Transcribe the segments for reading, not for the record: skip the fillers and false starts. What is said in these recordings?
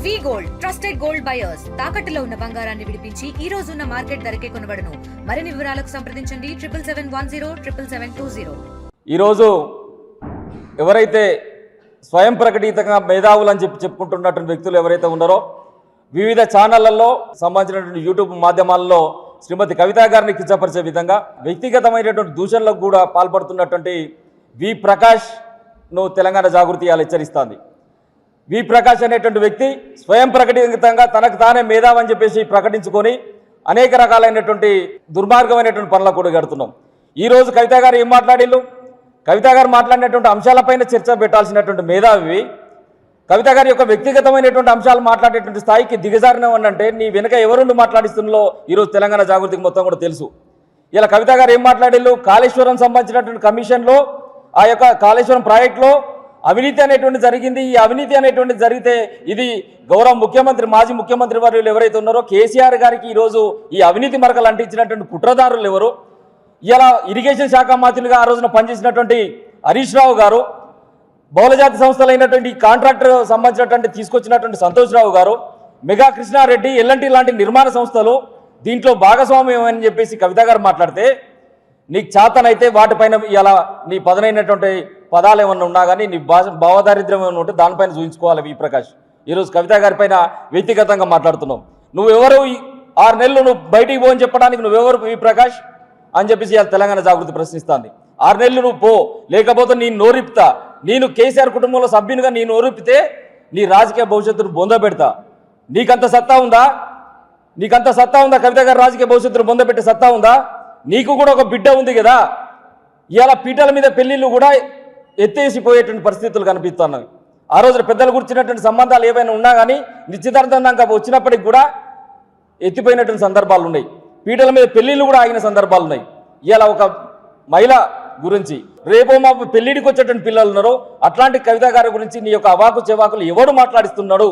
వి gold trusted gold buyers తాకట్టులో ఉన్న బంగారాన్ని విడిపించి ఈ రోజు ఉన్న మార్కెట్ ధరకే కొనబడును. మరిన్ని వివరాలకు సంప్రదించండి 77107720. ఈ రోజు ఎవరైతే స్వయం ప్రకటితంగా మేధావులు అని చెప్పుకుంటున్నటువంటి వ్యక్తులు ఎవరైతే ఉన్నారో వివిధ ఛానళ్లలో సంబంధించినటువంటి యూట్యూబ్ మాధ్యమాల్లో శ్రీమతి కవిత గారిని కించపరిచే విధంగా వ్యక్తిగతమైనటువంటి దూషణలకు కూడా పాల్పడుతున్నటువంటి వి ప్రకాష్ను తెలంగాణ జాగృతి హెచ్చరిస్తోంది. వి ప్రకాష్ అనేటువంటి వ్యక్తి స్వయం ప్రకటితంగా తనకు తానే మేధావి అని చెప్పేసి ప్రకటించుకొని అనేక రకాలైనటువంటి దుర్మార్గమైనటువంటి పనులకు కూడా గడుతున్నాం. ఈరోజు కవిత గారు ఏం మాట్లాడిల్లు? కవిత గారు మాట్లాడినటువంటి అంశాలపైన చర్చ పెట్టాల్సినటువంటి మేధావి కవిత గారి యొక్క వ్యక్తిగతమైనటువంటి అంశాలు మాట్లాడేటువంటి స్థాయికి దిగజారినవనంటే నీ వెనుక ఎవరుండి మాట్లాడిస్తున్నలో ఈరోజు తెలంగాణ జాగృతికి మొత్తం కూడా తెలుసు. ఇలా కవిత గారు ఏం మాట్లాడిల్లు? కాళేశ్వరం సంబంధించినటువంటి కమిషన్లో ఆ యొక్క కాళేశ్వరం ప్రాజెక్టులో అవినీతి అనేటువంటి జరిగింది. ఈ అవినీతి అనేటువంటి జరిగితే ఇది గౌరవ ముఖ్యమంత్రి మాజీ ముఖ్యమంత్రి వర్యులు ఎవరైతే ఉన్నారో కేసీఆర్ గారికి ఈరోజు ఈ అవినీతి మరకలు అంటించినటువంటి కుట్రదారులు ఎవరు? ఇలా ఇరిగేషన్ శాఖ మంత్రులుగా ఆ రోజున పనిచేసినటువంటి హరీష్ రావు గారు, బహుళజాతి సంస్థలైనటువంటి కాంట్రాక్టర్ సంబంధించినటువంటి తీసుకొచ్చినటువంటి సంతోష్ రావు గారు, మెగా కృష్ణారెడ్డి, ఎల్ఎన్టీ లాంటి నిర్మాణ సంస్థలు దీంట్లో భాగస్వామ్యం అని చెప్పేసి కవిత గారు మాట్లాడితే నీకు చేతనైతే వాటిపైన ఇలా నీ పదనైనటువంటి పదాలు ఏమన్నా ఉన్నా కానీ నీ భావదారిద్ర్యం ఏమన్నా ఉంటే దానిపైన చూపించుకోవాలి. వి ప్రకాష్ ఈరోజు కవిత గారి పైన వ్యక్తిగతంగా మాట్లాడుతున్నావు. నువ్వెవరు 6 నెలలు నువ్వు బయటికి పో అని చెప్పడానికి నువ్వెవరు వి ప్రకాష్ అని చెప్పేసి తెలంగాణ జాగృతి ప్రశ్నిస్తుంది. 6 నెలలు నువ్వు పో, లేకపోతే నేను నోరిపుతా. నేను కేసీఆర్ కుటుంబంలో సభ్యునిగా నేను నోరిపితే నీ రాజకీయ భవిష్యత్తును బొందబెడతా. నీకంత సత్తా ఉందా? నీకంత సత్తా ఉందా? కవిత గారి రాజకీయ భవిష్యత్తును బొందబెట్టే సత్తా ఉందా? నీకు కూడా ఒక బిడ్డ ఉంది కదా. ఇలా పీటల మీద పెళ్లిళ్ళు కూడా ఎత్తేసిపోయేటువంటి పరిస్థితులు కనిపిస్తున్నాయి. ఆ రోజున పెద్దలు కూర్చున్నటువంటి సంబంధాలు ఏవైనా ఉన్నా కానీ నిశ్చితార్థం దాకా వచ్చినప్పటికి కూడా ఎత్తిపోయినటువంటి సందర్భాలు ఉన్నాయి. పీటల మీద పెళ్లిళ్ళు కూడా ఆగిన సందర్భాలు ఉన్నాయి. ఇలా ఒక మహిళ గురించి రేపో మా పెళ్లిడికి వచ్చేటువంటి పిల్లలు ఉన్నారో అట్లాంటి కవిత గారి గురించి నీ యొక్క అవాకు చెవాకులు ఎవడు మాట్లాడిస్తున్నాడు?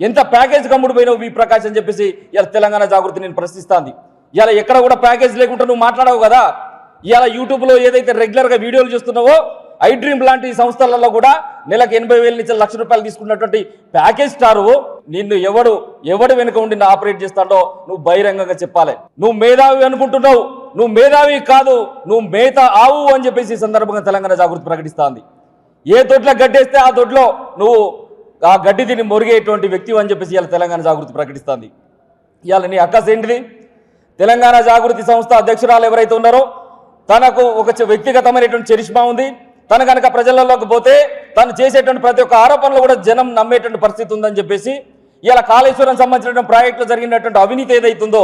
ఎంత ప్యాకేజ్ కమ్ముడు పోయినావు వి ప్రకాష్ అని చెప్పేసి ఇలా తెలంగాణ జాగృతి నేను ప్రశ్నిస్తాంది. ఇలా ఎక్కడ కూడా ప్యాకేజ్ లేకుండా నువ్వు మాట్లాడవు కదా. ఇలా యూట్యూబ్లో ఏదైతే రెగ్యులర్గా వీడియోలు చూస్తున్నావో ఐ డ్రీమ్ లాంటి సంస్థలలో కూడా నెలకు 80,000 నుంచి ₹1,00,000 తీసుకున్నటువంటి ప్యాకేజ్ స్టారు నిన్ను ఎవడు వెనుక ఉండి ఆపరేట్ చేస్తాడో నువ్వు బహిరంగంగా చెప్పాలి. నువ్వు మేధావి అనుకుంటున్నావు, నువ్వు మేధావి కాదు, నువ్వు మేత ఆవు అని చెప్పేసి ఈ సందర్భంగా తెలంగాణ జాగృతి ప్రకటిస్తోంది. ఏ దొడ్లో గడ్డేస్తే ఆ దొడ్లో నువ్వు ఆ గడ్డి తిని మొరిగేటువంటి వ్యక్తి అని చెప్పేసి ఇలా తెలంగాణ జాగృతి ప్రకటిస్తోంది. ఇవాళ నీ అక్కస్ ఏంటిది? తెలంగాణ జాగృతి సంస్థ అధ్యక్షురాలు ఎవరైతే ఉన్నారో తనకు ఒక వ్యక్తిగతమైనటువంటి చరిష్మా ఉంది. తను కనుక ప్రజలలోకి పోతే తను చేసేటువంటి ప్రతి ఒక్క ఆరోపణలు కూడా జనం నమ్మేటువంటి పరిస్థితి ఉందని చెప్పేసి ఇలా కాళేశ్వరం సంబంధించినటువంటి ప్రాజెక్టులో జరిగినటువంటి అవినీతి ఏదైతుందో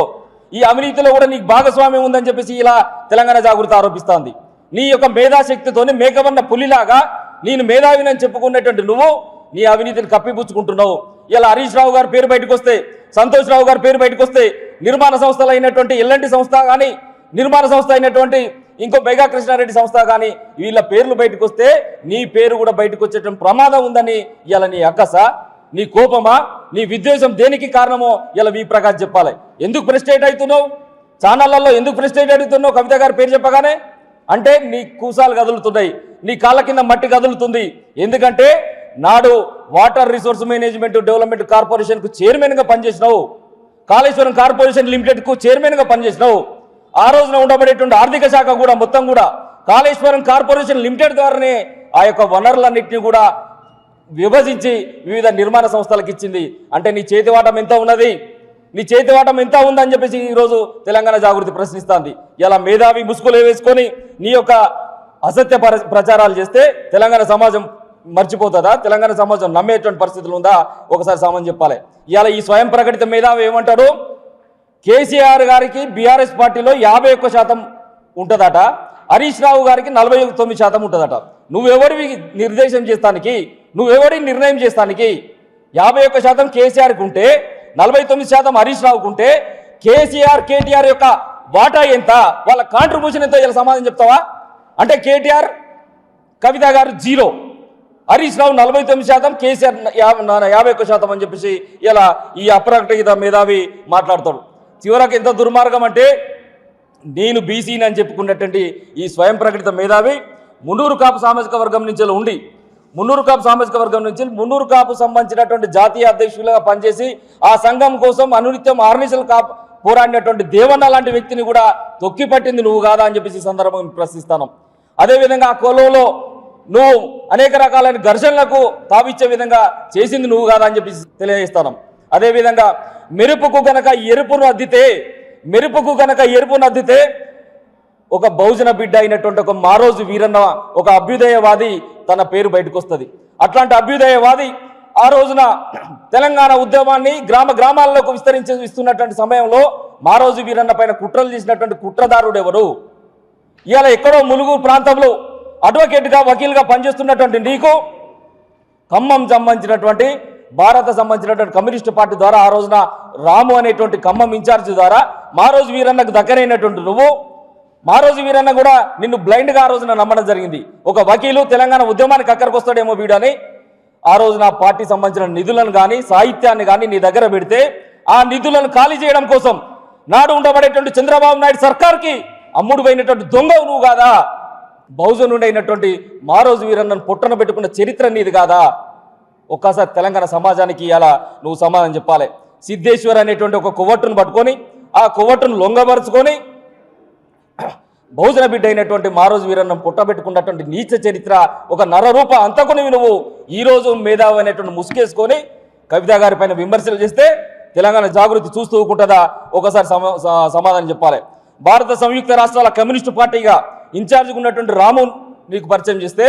ఈ అవినీతిలో కూడా నీకు భాగస్వామ్యం ఉందని చెప్పేసి ఇలా తెలంగాణ జాగృతి ఆరోపిస్తోంది. నీ యొక్క మేధాశక్తితోని మేకవన్న పులిలాగా నేను మేధావినని చెప్పుకునేటువంటి నువ్వు నీ అవినీతిని కప్పిపుచ్చుకుంటున్నావు. ఇలా హరీష్ రావు గారి పేరు బయటకు వస్తే, సంతోష్ రావు గారి పేరు బయటకు వస్తే, నిర్మాణ సంస్థలు అయినటువంటి ఎల్ఎన్టీ సంస్థ కానీ నిర్మాణ సంస్థ అయినటువంటి ఇంకో మెగా కృష్ణారెడ్డి సంస్థ కానీ వీళ్ళ పేర్లు బయటకు వస్తే నీ పేరు కూడా బయటకు వచ్చేటువంటి ప్రమాదం ఉందని ఇలా నీ అక్కస, నీ కోపమా, నీ విద్వేషం దేనికి కారణమో ఇలా వి ప్రకాష్ చెప్పాలి. ఎందుకు ఫ్రస్ట్రేట్ అవుతున్నావు? ఛానళ్లలో ఎందుకు ఫ్రస్ట్రేట్ అవుతున్నావు? కవిత గారి పేరు చెప్పగానే అంటే నీ కూసాలు కదులుతున్నాయి, నీ కాళ్ళ కింద మట్టి కదులుతుంది. ఎందుకంటే నాడు వాటర్ రిసోర్స్ మేనేజ్మెంట్ డెవలప్మెంట్ కార్పొరేషన్కు చైర్మన్గా పనిచేసినావు, కాళేశ్వరం కార్పొరేషన్ లిమిటెడ్కు చైర్మన్గా పనిచేసినావు. ఆ రోజున ఉండబడేటువంటి ఆర్థిక శాఖ కూడా మొత్తం కూడా కాళేశ్వరం కార్పొరేషన్ లిమిటెడ్ ద్వారానే ఆ యొక్క వనరులన్నింటినీ కూడా విభజించి వివిధ నిర్మాణ సంస్థలకు ఇచ్చింది. అంటే నీ చేతివాటం ఎంత ఉన్నది? నీ చేతివాటం ఎంత ఉందని చెప్పేసి ఈరోజు తెలంగాణ జాగృతి ప్రశ్నిస్తోంది. ఇలా మేధావి ముసుగులు వేసుకొని నీ యొక్క అసత్య ప్రచారాలు చేస్తే తెలంగాణ సమాజం మర్చిపోతుందా? తెలంగాణ సమాజం నమ్మేటువంటి పరిస్థితులు ఉందా? ఒకసారి సమాజం చెప్పాలి. ఇలా ఈ స్వయం ప్రకటిత మేధావి ఏమంటాడు? కేసీఆర్ గారికి బీఆర్ఎస్ పార్టీలో 51% ఉంటుందట, హరీష్ రావు గారికి 49% ఉంటుందట. నువ్వెవడివి నిర్దేశం చేస్తానికి? నువ్వెవడి నిర్ణయం చేస్తానికి? 51% కేసీఆర్కి ఉంటే 49% హరీష్ రావుకు ఉంటే కేసీఆర్ కేటీఆర్ యొక్క వాటా ఎంత, వాళ్ళ కాంట్రిబ్యూషన్ ఎంతో ఇలా సమాధానం చెప్తావా? అంటే కేటీఆర్ కవిత గారు 0, హరీష్ రావు 49%, కేసీఆర్ 51% అని చెప్పేసి ఇలా ఈ అప్రకటిత మేధావి మాట్లాడతాడు. చివరకు ఎంత దుర్మార్గం అంటే నేను బీసీని అని చెప్పుకున్నటువంటి ఈ స్వయం ప్రకటిత మేధావి మున్నూరు కాపు సామాజిక వర్గం నుంచి ఉండి మున్నూరు కాపు సామాజిక వర్గం నుంచి మున్నూరు కాపు సంబంధించినటువంటి జాతీయ అధ్యక్షులుగా పనిచేసి ఆ సంఘం కోసం అనునిత్యం ఆర్నిషల్ కాపు పోరాడినటువంటి దేవన్న లాంటి వ్యక్తిని కూడా తొక్కిపట్టింది నువ్వు కాదా అని చెప్పేసి ఈ సందర్భంగా ప్రశ్నిస్తాను. అదేవిధంగా ఆ కులంలో నువ్వు అనేక రకాలైన ఘర్షణలకు తావిచ్చే విధంగా చేసింది నువ్వు కాదా అని చెప్పేసి తెలియజేస్తాను. అదేవిధంగా మెరుపుకు గనక ఎరుపును అద్దితే ఒక బహుజన బిడ్డ అయినటువంటి ఒక మారోజు వీరన్న ఒక అభ్యుదయవాది తన పేరు బయటకు వస్తుంది. అట్లాంటి అభ్యుదయవాది ఆ రోజున తెలంగాణ ఉద్యమాన్ని గ్రామాల్లోకి ఇస్తున్నటువంటి సమయంలో మారోజు వీరన్న పైన కుట్రలు చేసినటువంటి కుట్రదారుడు ఎవరు? ఇవాళ ఎక్కడో ములుగు ప్రాంతంలో అడ్వకేట్గా వకీల్గా పనిచేస్తున్నటువంటి నీకు ఖమ్మం సంబంధించినటువంటి భారత సంబంధించినటువంటి కమ్యూనిస్టు పార్టీ ద్వారా ఆ రోజున రాము అనేటువంటి ఖమ్మం ఇన్ఛార్జి ద్వారా మారోజు వీరన్నకు దగ్గరైనటువంటి నువ్వు మారోజు వీరన్న కూడా నిన్ను బ్లైండ్గా ఆ రోజున నమ్మడం జరిగింది. ఒక వకీలు తెలంగాణ ఉద్యమానికి అక్కడికి వస్తాడేమో వీడని ఆ రోజున పార్టీ సంబంధించిన నిధులను కానీ సాహిత్యాన్ని కానీ నీ దగ్గర పెడితే ఆ నిధులను ఖాళీ చేయడం కోసం నాడు ఉండబడేటువంటి చంద్రబాబు నాయుడు సర్కార్కి అమ్ముడు పోయినటువంటి దొంగవు నువ్వు కాదా? బహుజనుడు అయినటువంటి మారోజు వీరన్నను పొట్టన పెట్టుకున్న చరిత్ర నీది కాదా? ఒక్కసారి తెలంగాణ సమాజానికి ఇలా నువ్వు సమాధానం చెప్పాలి. సిద్ధేశ్వర్ అనేటువంటి ఒక కొవ్వట్టును పట్టుకొని ఆ కొవ్వట్టును లొంగబరుచుకొని బహుజన బిడ్డ అయినటువంటి మారోజు వీరన్న పుట్టబెట్టుకున్నటువంటి నీచ చరిత్ర ఒక నరరూప అంతకునివి నువ్వు ఈరోజు మేధావి అనేటువంటి ముసుకేసుకొని కవిత గారి పైన విమర్శలు చేస్తే తెలంగాణ జాగృతి చూస్తూ ఊరుకుంటుందా? ఒకసారి సమాధానం చెప్పాలి. భారత సంయుక్త రాష్ట్రాల కమ్యూనిస్టు పార్టీగా ఇన్ఛార్జిగా ఉన్నటువంటి రాము నీకు పరిచయం చేస్తే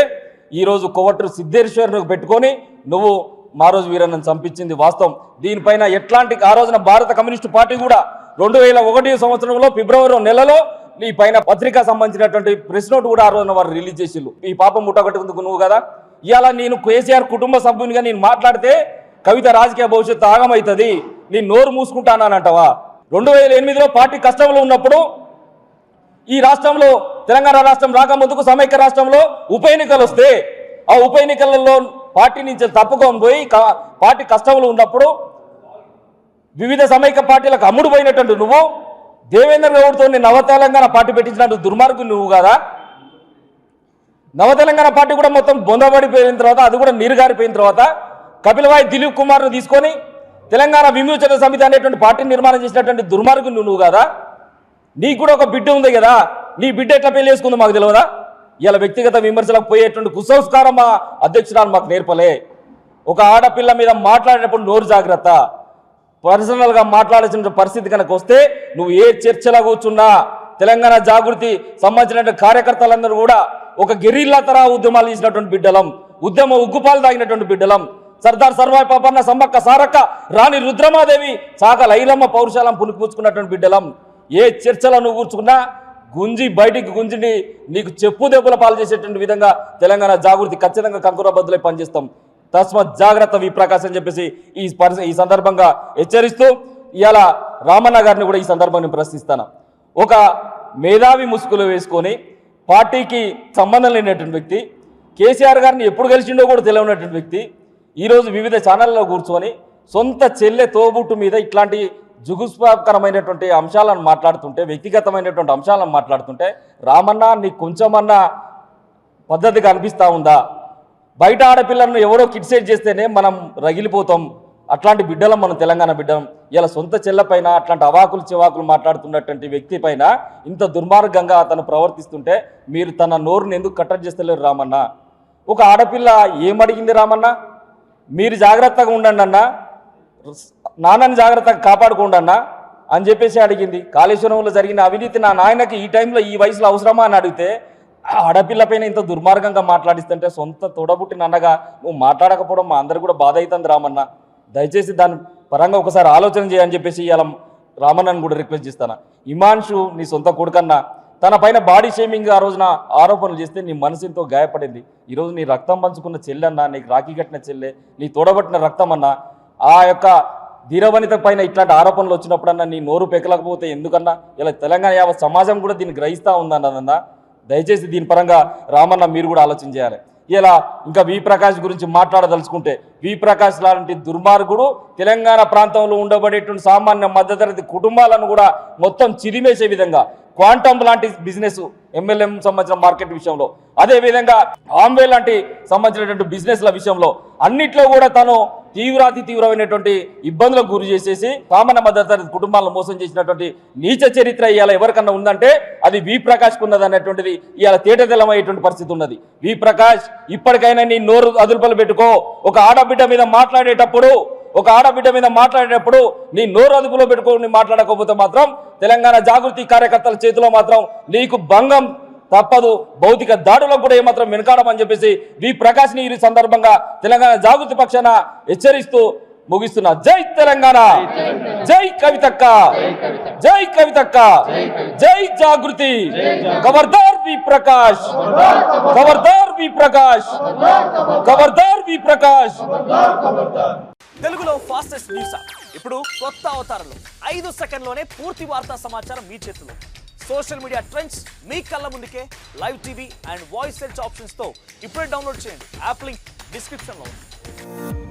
ఈరోజు కొవ్వట్టు సిద్ధేశ్వర్ను పెట్టుకొని నువ్వు మారోజు వీరన్నను చంపించింది వాస్తవం. దీనిపైన ఎట్లాంటి ఆ రోజున భారత కమ్యూనిస్టు పార్టీ కూడా 2001 సంవత్సరంలో ఫిబ్రవరి నెలలో నీ పైన పత్రికా సంబంధించినటువంటి ప్రెస్ నోట్ కూడా ఆ రోజున వారు రిలీజ్ చేసిళ్ళు. ఈ పాపం ముట్టగట్టుకుందుకు నువ్వు కదా. ఇవాళ నేను కేసీఆర్ కుటుంబ సభ్యునిగా నేను మాట్లాడితే కవిత రాజకీయ భవిష్యత్తు ఆగమవుతుంది, నేను నోరు మూసుకుంటానంటావా? 2008లో పార్టీ కష్టంలో ఉన్నప్పుడు ఈ రాష్ట్రంలో తెలంగాణ రాష్ట్రం రాకముందుకు సమైక్య రాష్ట్రంలో ఉప ఎన్నికలు వస్తే ఆ ఉప ఎన్నికలలో పార్టీ నుంచి తప్పుకొని పోయి పార్టీ కష్టంలో ఉన్నప్పుడు వివిధ సమైక్య పార్టీలకు అమ్ముడు పోయినటువంటి నువ్వు దేవేంద్ర గౌడ్తో నవ తెలంగాణ పార్టీ పెట్టించినట్టు దుర్మార్గు నువ్వు కదా. నవ తెలంగాణ పార్టీ కూడా మొత్తం బొందబడిపోయిన తర్వాత అది కూడా నీరుగారిపోయిన తర్వాత కపిలవాయి దిలీప్ కుమార్ను తీసుకొని తెలంగాణ విమోచన సమితి అనేటువంటి పార్టీని నిర్మాణం చేసినటువంటి దుర్మార్గు నువ్వు కదా. నీకు కూడా ఒక బిడ్డ ఉంది కదా, నీ బిడ్డ ఎట్లా పెళ్లి చేసుకుందో మాకు తెలియదా? ఇలా వ్యక్తిగత విమర్శలకు పోయేటువంటి కుసంస్కారం మా అధ్యక్షురాలు మాకు నేర్పలే. ఒక ఆడపిల్ల మీద మాట్లాడేటప్పుడు నోరు జాగ్రత్త, పర్సనల్గా మాట్లాడాల్సిన పరిస్థితి కనుక వస్తే నువ్వు ఏ చర్చలో కూర్చున్నా తెలంగాణ జాగృతి సంబంధించిన కార్యకర్తలందరూ కూడా ఒక గెరిల్లా తరహా ఉద్యమాలు చేసినటువంటి బిడ్డలం, ఉద్యమ ఉగ్గుపాలు తాగినటువంటి బిడ్డలం, సర్దార్ సర్వాయి పాపన్న సమ్మక్క సారక్క రాణి రుద్రమాదేవి చాక లైలమ్మ పౌరుషాలం పులుకుపుచ్చుకున్నటువంటి బిడ్డలం. ఏ చర్చలో నువ్వు కూర్చుకున్నా గుంజి బయటికి గుంజిని నీకు చెప్పు దెబ్బల పాలు చేసేటువంటి విధంగా తెలంగాణ జాగృతి ఖచ్చితంగా కంకురబద్దులై పనిచేస్తాం. తస్మత్ జాగ్రత్త విప్రకాశ్ అని చెప్పేసి ఈ సందర్భంగా హెచ్చరిస్తూ ఇవాళ రామన్న గారిని కూడా ఈ సందర్భంగా ప్రశ్నిస్తాను. ఒక మేధావి ముసుగులు వేసుకొని పార్టీకి సంబంధం లేనటువంటి వ్యక్తి, కేసీఆర్ గారిని ఎప్పుడు కలిసిండో కూడా తెలియనటువంటి వ్యక్తి ఈరోజు వివిధ ఛానళ్ళలో కూర్చొని సొంత చెల్లె తోబుట్టు మీద ఇట్లాంటి జుగుస్పాకరమైనటువంటి అంశాలను మాట్లాడుతుంటే, వ్యక్తిగతమైనటువంటి అంశాలను మాట్లాడుతుంటే రామన్న నీకు కొంచెమన్నా పద్ధతిగా అనిపిస్తూ ఉందా? బయట ఆడపిల్లలను ఎవరో కిడ్సైడ్ చేస్తేనే మనం రగిలిపోతాం. అట్లాంటి బిడ్డలం మనం, తెలంగాణ బిడ్డలం. ఇలా సొంత చెల్లెపైన అట్లాంటి అవాకులు చివాకులు మాట్లాడుతున్నటువంటి వ్యక్తి పైన ఇంత దుర్మార్గంగా అతను ప్రవర్తిస్తుంటే మీరు తన నోరుని ఎందుకు కట్టడి చేస్తలేరు రామన్న? ఒక ఆడపిల్ల ఏమడిగింది రామన్న? మీరు జాగ్రత్తగా ఉండండి అన్న, నాన్నని జాగ్రత్తగా కాపాడుకోండి అన్న అని చెప్పేసి అడిగింది. కాళేశ్వరంలో జరిగిన అవినీతి నా నాయనకి ఈ టైంలో ఈ వయసులో అవసరమా అని అడిగితే ఆడపిల్ల పైన ఇంత దుర్మార్గంగా మాట్లాడిస్తుంటే సొంత తోడబుట్టిన అన్నగా నువ్వు మాట్లాడకపోవడం మా అందరు కూడా బాధ అవుతుంది రామన్న. దయచేసి దాని పరంగా ఒకసారి ఆలోచన చేయని చెప్పేసి ఇలా రామన్నని కూడా రిక్వెస్ట్ చేస్తాను. ఇమాన్షు నీ సొంత కొడుకన్నా తన పైన బాడీ షేమింగ్ ఆ రోజున ఆరోపణలు చేస్తే నీ మనసు ఎంతో గాయపడింది. ఈరోజు నీ రక్తం పంచుకున్న చెల్లెన్నా, నీకు రాఖీ కట్టిన చెల్లె, నీ తోడబట్టిన రక్తం అన్నా, ఆ యొక్క ధీరవనిత పైన ఇట్లాంటి ఆరోపణలు వచ్చినప్పుడన్నా నీ నోరు పెకలకపోతే ఎందుకన్నా? ఇలా తెలంగాణ యావత్ సమాజం కూడా దీన్ని గ్రహిస్తూ ఉందన్నదన్నా. దయచేసి దీని పరంగా రామన్న మీరు కూడా ఆలోచన చేయాలి. ఇలా ఇంకా వి ప్రకాష్ గురించి మాట్లాడదలుచుకుంటే వి ప్రకాష్ లాంటి దుర్మార్గుడు తెలంగాణ ప్రాంతంలో ఉండబడేటువంటి సామాన్య మధ్యతరగతి కుటుంబాలను కూడా మొత్తం చిరిమేసే విధంగా క్వాంటమ్ లాంటి బిజినెస్ ఎంఎల్ఎం సంబంధించిన మార్కెట్ విషయంలో, అదేవిధంగా ఆమ్వే లాంటి సంబంధించినటువంటి బిజినెస్ల విషయంలో అన్నిట్లో కూడా తను తీవ్రమైనటువంటి ఇబ్బందులకు గురి చేసేసి సామాన్య మధ్యతరగతి కుటుంబాలను మోసం చేసినటువంటి నీచ చరిత్ర ఇవాళ ఎవరికన్నా ఉందంటే అది వి ప్రకాష్కు ఉన్నది అనేటువంటిది ఇవాళ తేటతెల్లమయ్యేటువంటి పరిస్థితి ఉన్నది. వి ప్రకాష్, ఇప్పటికైనా నీ నోరు అదుపులో పెట్టుకో. ఒక ఆడబిడ్డ మీద మాట్లాడేటప్పుడు నీ నోరు అదుపులో పెట్టుకొని మాట్లాడకపోతే మాత్రం తెలంగాణ జాగృతి కార్యకర్తల చేతిలో మాత్రం నీకు భంగం తప్పదు. భౌతిక దాడులకు కూడా ఏమాత్రం వెనకాడమని చెప్పేసి వి ప్రకాష్ని ఈ సందర్భంగా తెలంగాణ జాగృతి పక్షాన హెచ్చరిస్తూ ముగిస్తున్నా. జై తెలంగాణ, జై కవితక్క, జై కవితక్క, జై జాగృతి. ఖబర్దార్ వి ప్రకాష్, ఖబర్దార్ వి ప్రకాష్, ఖబర్దార్ వి ప్రకాష్. తెలుగులో ఫాస్టెస్ట్ న్యూస్ ఇప్పుడు కొత్త అవతారంలో 5 సెకండ్లోనే పూర్తి వార్తా సమాచారం మీ చేతిలో. సోషల్ మీడియా ట్రెండ్స్ మీ కళ్ళ ముందుకే live TV and voice search options తో ఇప్పుడే డౌన్లోడ్ చేయండి. యాప్ లింక్ డిస్క్రిప్షన్ లో ఉంది.